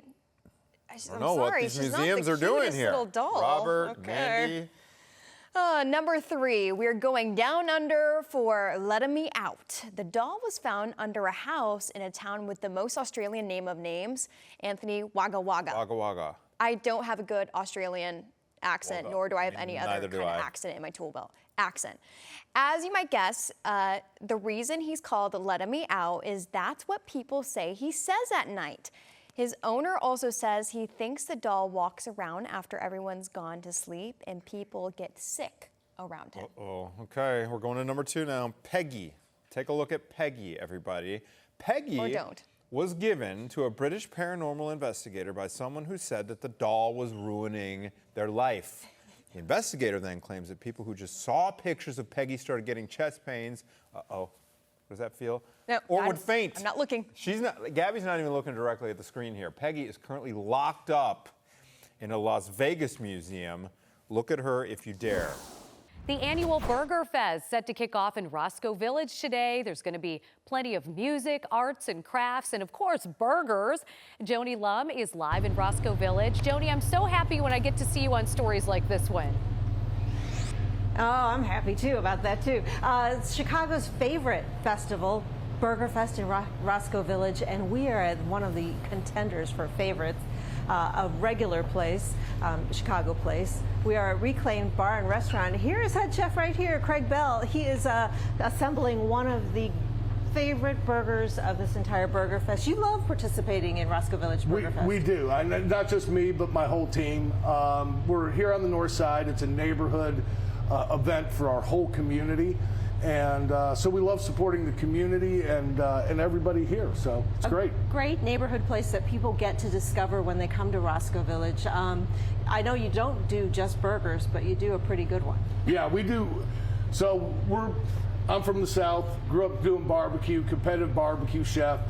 Speaker 28: don't know what these museums are doing here.
Speaker 14: Little doll.
Speaker 28: Robert, Mandy.
Speaker 14: Number 3, we're going down under for Let Me Out. The doll was found under a house in a town with the most Australian name of names, Anthony, Wagga Wagga.
Speaker 15: Wagga Wagga.
Speaker 14: I don't have a good Australian accent, nor do I have any other kind of accent in my tool belt. As you might guess, the reason he's called Let Me Out is that's what people say he says at night. His owner also says he thinks the doll walks around after everyone's gone to sleep and people get sick around him.
Speaker 15: Okay, we're going to number 2 now. Peggy. Take a look at Peggy, everybody. Peggy was given to a British paranormal investigator by someone who said that the doll was ruining their life. The investigator then claims that people who just saw pictures of Peggy started getting chest pains. What does that feel?
Speaker 14: No,
Speaker 15: or would faint.
Speaker 14: I'm not looking.
Speaker 15: Gabby's not even looking directly at the screen here. Peggy is currently locked up in a Las Vegas museum. Look at her if you dare.
Speaker 5: The annual Burger Fest set to kick off in Rosco Village today. There's going to be plenty of music, arts and crafts, and of course, burgers. Joni Lum is live in Rosco Village. Joni, I'm so happy when I get to see you on stories like this one.
Speaker 6: Oh, I'm happy too about that too. It's Chicago's favorite festival, Burger Fest in Rosco Village, and we are at one of the contenders for favorites, a regular place, Chicago place. We are a reclaimed bar and restaurant. Here is head chef right here, Craig Bell. He is assembling one of the favorite burgers of this entire Burger Fest. You love participating in Rosco Village Burger Fest.
Speaker 16: We do, and not just me, but my whole team. We're here on the north side. It's a neighborhood event for our whole community, and so we love supporting the community and everybody here, so it's great.
Speaker 6: Great neighborhood place that people get to discover when they come to Rosco Village. I know you don't do just burgers, but you do a pretty good one.
Speaker 16: Yeah, we do. So I'm from the South, grew up doing barbecue, competitive barbecue chef,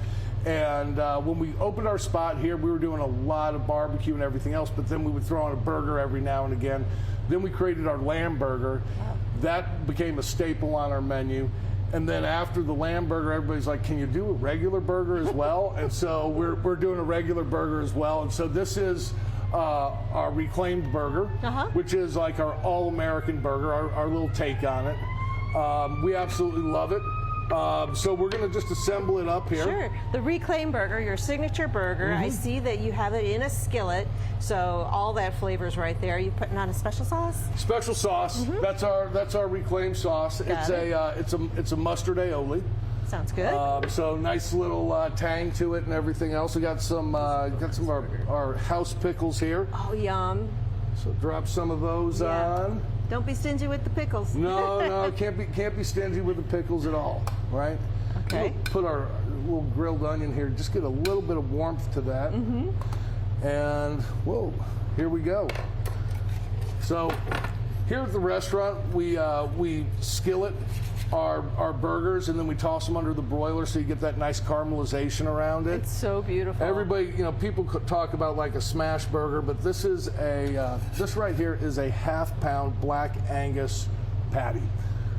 Speaker 16: and when we opened our spot here, we were doing a lot of barbecue and everything else, but then we would throw on a burger every now and again. Then we created our lamb burger. Wow. That became a staple on our menu. And then after the lamb burger, everybody's like, can you do a regular burger as well? And so we're doing a regular burger as well. And so this is our reclaimed burger, which is like our all-American burger, our little take on it. We absolutely love it. So we're going to just assemble it up here.
Speaker 6: Sure. The reclaimed burger, your signature burger. I see that you have it in a skillet, so all that flavor's right there. You putting on a special sauce?
Speaker 16: Special sauce. That's our reclaimed sauce. It's a mustard aioli.
Speaker 6: Sounds good.
Speaker 16: So nice little tang to it and everything else. We got some of our house pickles here.
Speaker 6: Oh, yum.
Speaker 16: So drop some of those on.
Speaker 6: Don't be stingy with the pickles.
Speaker 16: No, can't be stingy with the pickles at all, right?
Speaker 6: Okay.
Speaker 16: We'll put our little grilled onion here, just get a little bit of warmth to that. And whoa, here we go. So here at the restaurant, we skillet our burgers, and then we toss them under the broiler so you get that nice caramelization around it.
Speaker 6: It's so beautiful.
Speaker 16: Everybody, people talk about like a smash burger, but this is this right here is a half-pound Black Angus patty.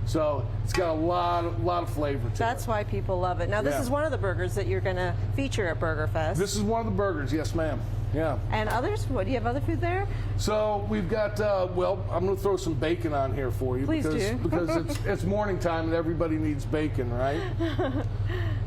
Speaker 16: So it's got a lot of flavor to it.
Speaker 6: That's why people love it. Now this is one of the burgers that you're going to feature at Burger Fest.
Speaker 16: This is one of the burgers, yes ma'am. Yeah.
Speaker 6: And others? What, do you have other food there?
Speaker 16: So we've got, well, I'm going to throw some bacon on here for you.
Speaker 6: Please do.
Speaker 16: Because it's morning time and everybody needs bacon, right?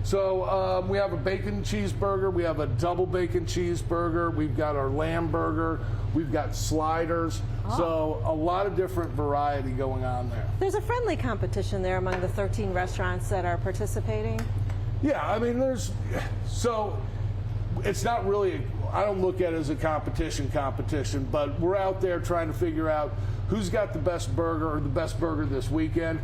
Speaker 16: So we have a bacon cheeseburger. We have a double bacon cheeseburger. We've got our lamb burger. We've got sliders. So a lot of different variety going on there.
Speaker 6: There's a friendly competition there among the 13 restaurants that are participating.
Speaker 16: Yeah, I mean, it's not really, I don't look at it as a competition, but we're out there trying to figure out who's got the best burger or the best burger this weekend,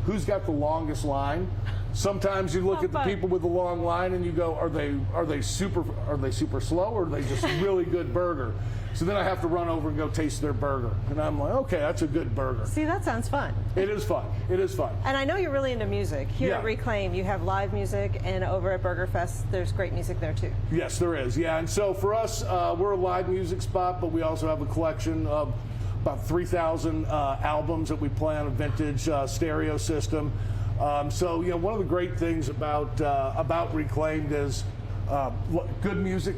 Speaker 16: who's got the longest line. Sometimes you look at the people with the long line and you go, are they super slow, or are they just really good burger? So then I have to run over and go taste their burger. And I'm like, okay, that's a good burger.
Speaker 6: See, that sounds fun.
Speaker 16: It is fun. It is fun.
Speaker 6: And I know you're really into music. Here at Reclaim, you have live music, and over at Burger Fest, there's great music there too.
Speaker 16: Yes, there is. Yeah, and so for us, we're a live music spot, but we also have a collection of about 3,000 albums that we play on a vintage stereo system. So, one of the great things about Reclaimed is good music,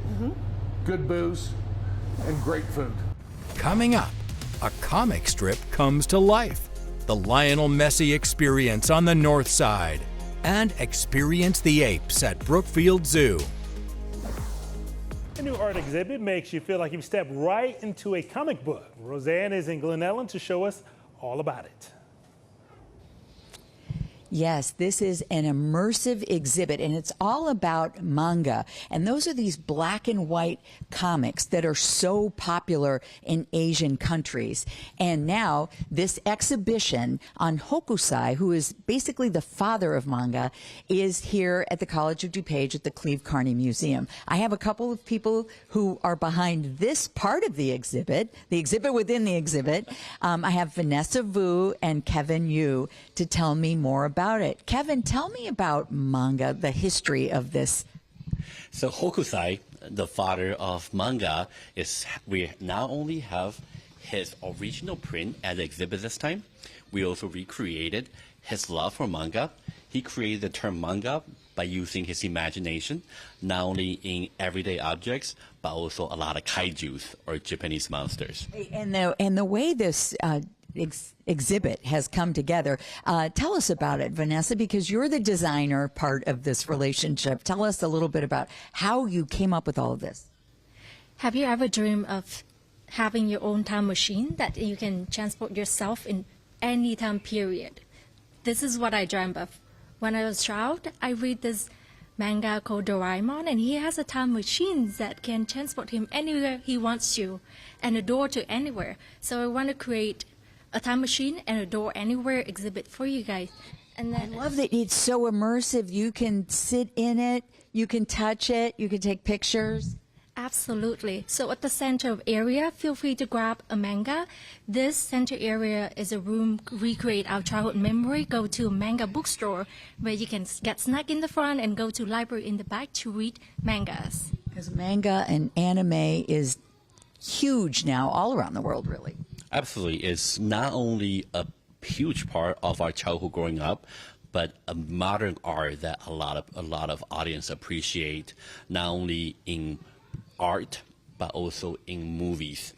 Speaker 16: good booze, and great food.
Speaker 1: Coming up, a comic strip comes to life. The Lionel Messi Experience on the North Side. And experience the apes at Brookfield Zoo.
Speaker 27: A new art exhibit makes you feel like you've stepped right into a comic book. Roseanne is in Glen Ellen to show us all about it.
Speaker 2: Yes, this is an immersive exhibit, and it's all about manga. And those are these black and white comics that are so popular in Asian countries. And now this exhibition on Hokusai, who is basically the father of manga, is here at the College of DuPage at the Cleve Carney Museum. I have a couple of people who are behind this part of the exhibit within the exhibit. I have Vanessa Vu and Kevin Yu to tell me more about it. Kevin, tell me about manga, the history of this.
Speaker 4: So Hokusai, the father of manga, we not only have his original print at the exhibit this time, we also recreated his love for manga. He created the term manga by using his imagination, not only in everyday objects, but also a lot of kaijus or Japanese monsters.
Speaker 2: And the way this exhibit has come together. Tell us about it, Vanessa, because you're the designer part of this relationship. Tell us a little bit about how you came up with all of this.
Speaker 17: Have you ever dreamed of having your own time machine that you can transport yourself in any time period? This is what I dreamt of. When I was a child, I read this manga called Doraemon, and he has a time machine that can transport him anywhere he wants to, and a door to anywhere. So I want to create a time machine and a door anywhere exhibit for you guys. And then
Speaker 2: I love that it's so immersive. You can sit in it, you can touch it, you can take pictures.
Speaker 17: Absolutely. So at the center of area, feel free to grab a manga. This center area is a room recreate our childhood memory. Go to a manga bookstore where you can get snack in the front and go to library in the back to read mangas.
Speaker 2: Because manga and anime is huge now all around the world, really.
Speaker 4: Absolutely. It's not only a huge part of our childhood growing up, but a modern art that a lot of audience appreciate, not only in art, but also in movies.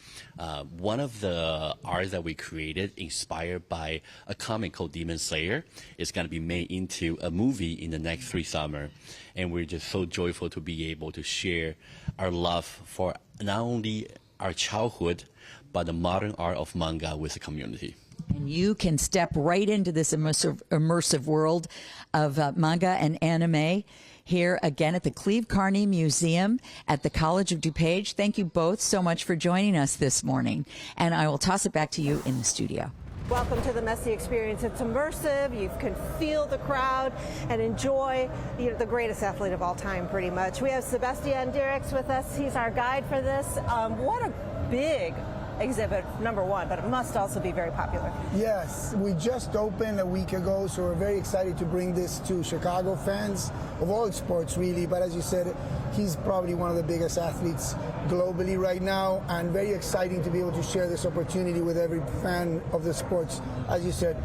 Speaker 4: One of the art that we created, inspired by a comic called Demon Slayer, is going to be made into a movie in the next 3 summers. And we're just so joyful to be able to share our love for not only our childhood, but the modern art of manga with the community.
Speaker 2: And you can step right into this immersive world of manga and anime here again at the Cleve Carney Museum at the College of DuPage. Thank you both so much for joining us this morning. And I will toss it back to you in the studio.
Speaker 6: Welcome to the Messi Experience. It's immersive. You can feel the crowd and enjoy the greatest athlete of all time, pretty much. We have Sebastian Dirks with us. He's our guide for this. What a big exhibit, number one, but it must also be very popular.
Speaker 18: Yes, we just opened a week ago, so we're very excited to bring this to Chicago fans of all sports, really. But as you said, he's probably one of the biggest athletes globally right now, and very exciting to be able to share this opportunity with every fan of the sports. As you said,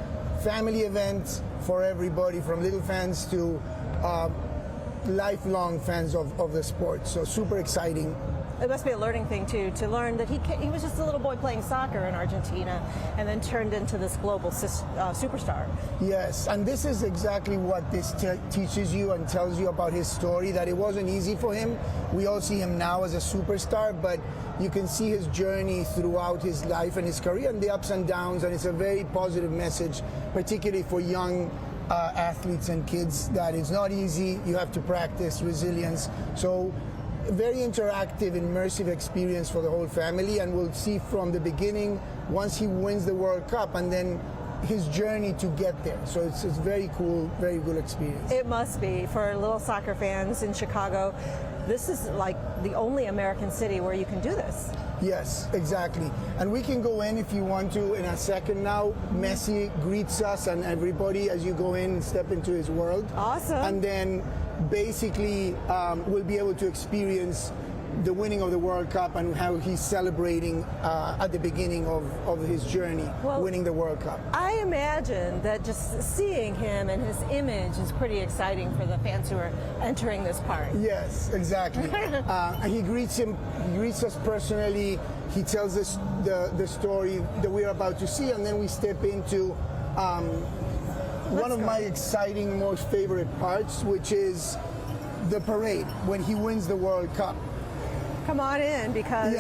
Speaker 18: family events for everybody, from little fans to lifelong fans of the sport. So super exciting.
Speaker 6: It must be a learning thing, too, to learn that he was just a little boy playing soccer in Argentina and then turned into this global superstar.
Speaker 18: Yes, and this is exactly what this teaches you and tells you about his story, that it wasn't easy for him. We all see him now as a superstar, but you can see his journey throughout his life and his career and the ups and downs, and it's a very positive message, particularly for young athletes and kids, that it's not easy. You have to practice resilience. So very interactive, immersive experience for the whole family, and we'll see from the beginning once he wins the World Cup and then his journey to get there. So it's very cool, very good experience.
Speaker 6: It must be for little soccer fans in Chicago. This is like the only American city where you can do this.
Speaker 18: Yes, exactly. And we can go in if you want to in a second now. Messi greets us and everybody as you go in and step into his world.
Speaker 6: Awesome.
Speaker 18: And then basically we'll be able to experience the winning of the World Cup and how he's celebrating at the beginning of his journey, winning the World Cup.
Speaker 6: I imagine that just seeing him and his image is pretty exciting for the fans who are entering this park.
Speaker 18: Yes, exactly. He greets us personally. He tells us the story that we're about to see, and then we step into one of my exciting, most favorite parts, which is the parade when he wins the World Cup.
Speaker 6: Come on in, because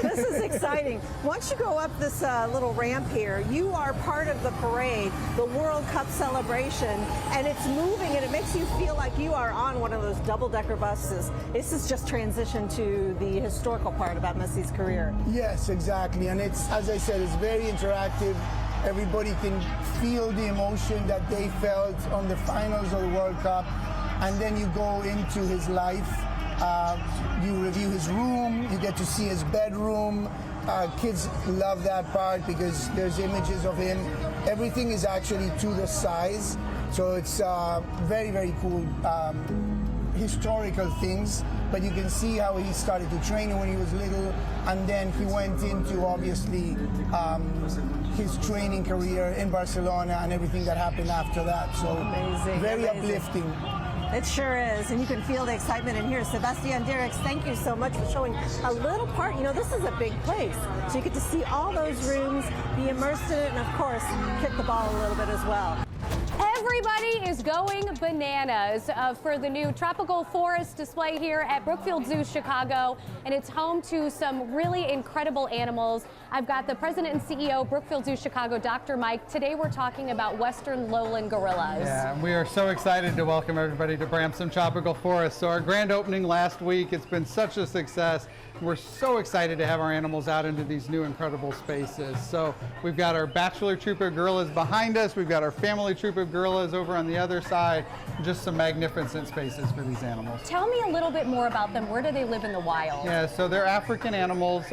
Speaker 6: this is exciting. Once you go up this little ramp here, you are part of the parade, the World Cup celebration, and it's moving, and it makes you feel like you are on one of those double-decker buses. This is just transition to the historical part about Messi's career.
Speaker 18: Yes, exactly, and it's, as I said, it's very interactive. Everybody can feel the emotion that they felt on the finals of the World Cup, and then you go into his life. You review his room, you get to see his bedroom. Kids love that part because there's images of him. Everything is actually to the size, so it's very, very cool historical things. But you can see how he started to train when he was little, and then he went into, obviously, his training career in Barcelona and everything that happened after that. So
Speaker 6: amazing,
Speaker 18: very
Speaker 6: amazing.
Speaker 18: uplifting.
Speaker 6: It sure is, and you can feel the excitement in here. Sebastian Dirks, thank you so much for showing a little part. You know, this is a big place, so you get to see all those rooms, be immersed in it, and of course, kick the ball a little bit as well.
Speaker 5: Everybody is going bananas for the new tropical forest display here at Brookfield Zoo, Chicago, and it's home to some really incredible animals. I've got the president and CEO, Brookfield Zoo, Chicago, Dr. Mike. Today we're talking about western lowland gorillas.
Speaker 3: Yeah, we are so excited to welcome everybody to Brampton Tropical Forest. So our grand opening last week, it's been such a success. We're so excited to have our animals out into these new incredible spaces. So we've got our bachelor troop of gorillas behind us. We've got our family troop of gorillas over on the other side. Just some magnificent spaces for these animals.
Speaker 5: Tell me a little bit more about them. Where do they live in the wild?
Speaker 3: Yeah, so they're African animals.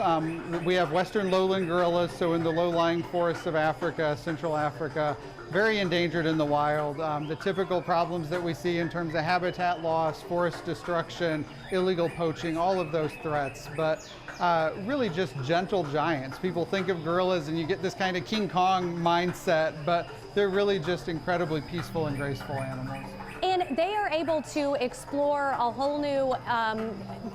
Speaker 3: We have western lowland gorillas, so in the low-lying forests of Africa, Central Africa. Very endangered in the wild. The typical problems that we see in terms of habitat loss, forest destruction, illegal poaching, all of those threats, but really just gentle giants. People think of gorillas and you get this kind of King Kong mindset, but they're really just incredibly peaceful and graceful animals.
Speaker 5: And they are able to explore a whole new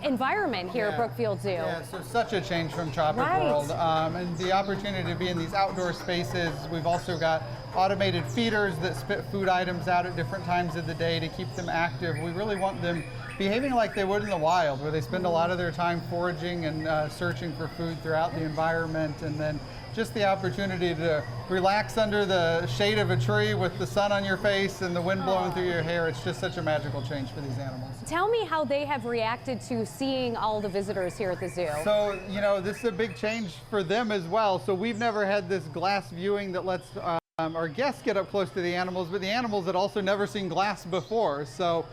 Speaker 5: environment here at Brookfield Zoo.
Speaker 3: Yeah, so such a change from Tropic World. And the opportunity to be in these outdoor spaces. We've also got automated feeders that spit food items out at different times of the day to keep them active. We really want them behaving like they would in the wild, where they spend a lot of their time foraging and searching for food throughout the environment, and then just the opportunity to relax under the shade of a tree with the sun on your face and the wind blowing through your hair. It's just such a magical change for these animals.
Speaker 5: Tell me how they have reacted to seeing all the visitors here at the zoo.
Speaker 3: So, you know, this is a big change for them as well. So we've never had this glass viewing that lets our guests get up close to the animals, but the animals had also never seen glass before. So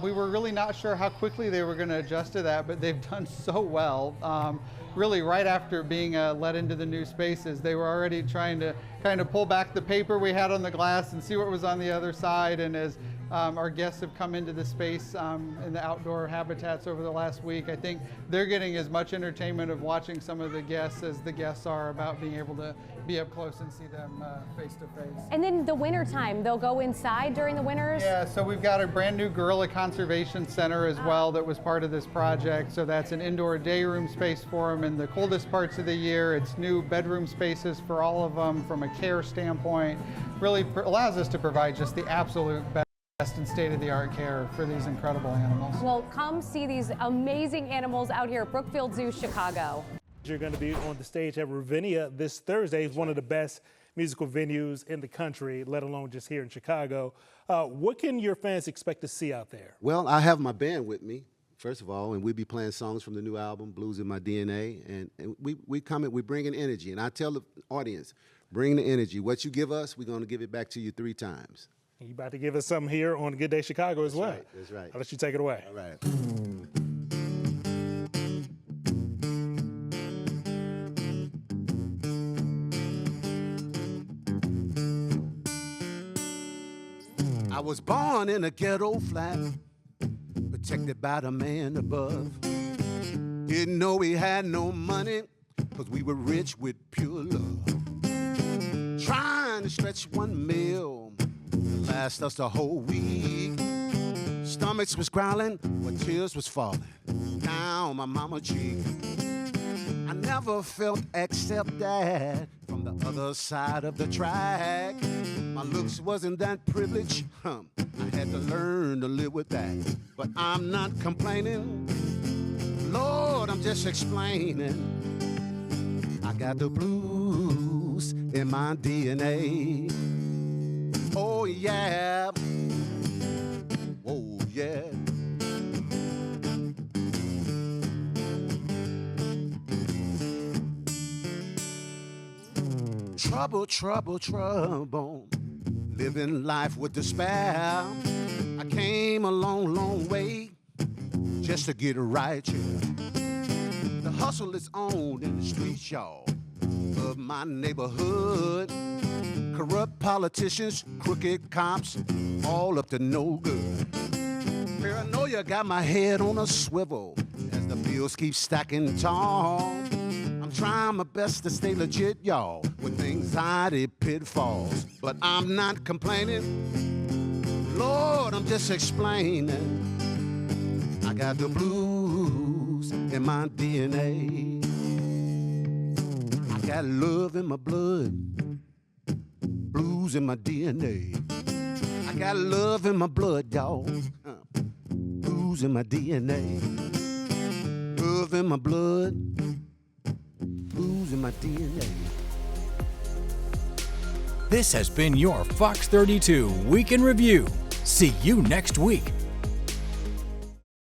Speaker 3: we were really not sure how quickly they were going to adjust to that, but they've done so well. Really, right after being let into the new spaces, they were already trying to kind of pull back the paper we had on the glass and see what was on the other side. And as our guests have come into the space in the outdoor habitats over the last week, I think they're getting as much entertainment of watching some of the guests as the guests are about being able to be up close and see them face to face.
Speaker 5: And then the winter time, they'll go inside during the winters?
Speaker 3: Yeah, so we've got a brand new gorilla conservation center as well that was part of this project. So that's an indoor day room space for them in the coldest parts of the year. It's new bedroom spaces for all of them from a care standpoint. Really allows us to provide just the absolute best and state-of-the-art care for these incredible animals.
Speaker 5: Well, come see these amazing animals out here at Brookfield Zoo, Chicago.
Speaker 27: You're going to be on the stage at Ravinia this Thursday. It's one of the best musical venues in the country, let alone just here in Chicago. What can your fans expect to see out there?
Speaker 7: Well, I have my band with me, first of all, and we'll be playing songs from the new album, Blues in My DNA. And we bring in energy. And I tell the audience, bring the energy. What you give us, we're going to give it back to you 3 times.
Speaker 27: You're about to give us something here on Good Day Chicago as well.
Speaker 7: That's right.
Speaker 27: I'll let you take it away.
Speaker 7: All right. I was born in a ghetto flat, protected by the man above. Didn't know we had no money, 'cause we were rich with pure love. Trying to stretch one meal to last us the whole week. Stomachs was growling, but tears was falling down my mama cheek. I never felt except that from the other side of the track. My looks wasn't that privileged, I had to learn to live with that. But I'm not complaining, Lord, I'm just explaining. I got the blues in my DNA. Oh yeah, oh yeah. Trouble, trouble, trouble, living life with despair. I came a long, long way just to get right here. The hustle is on in the streets, y'all, of my neighborhood. Corrupt politicians, crooked cops, all up to no good. Paranoia got my head on a swivel as the bills keep stacking tall. I'm trying my best to stay legit, y'all, with anxiety pitfalls. But I'm not complaining, Lord, I'm just explaining. I got the blues in my DNA. I got love in my blood, blues in my DNA. I got love in my blood, y'all, blues in my DNA. Love in my blood, blues in my DNA.
Speaker 1: This has been your Fox 32 Week in Review. See you next week.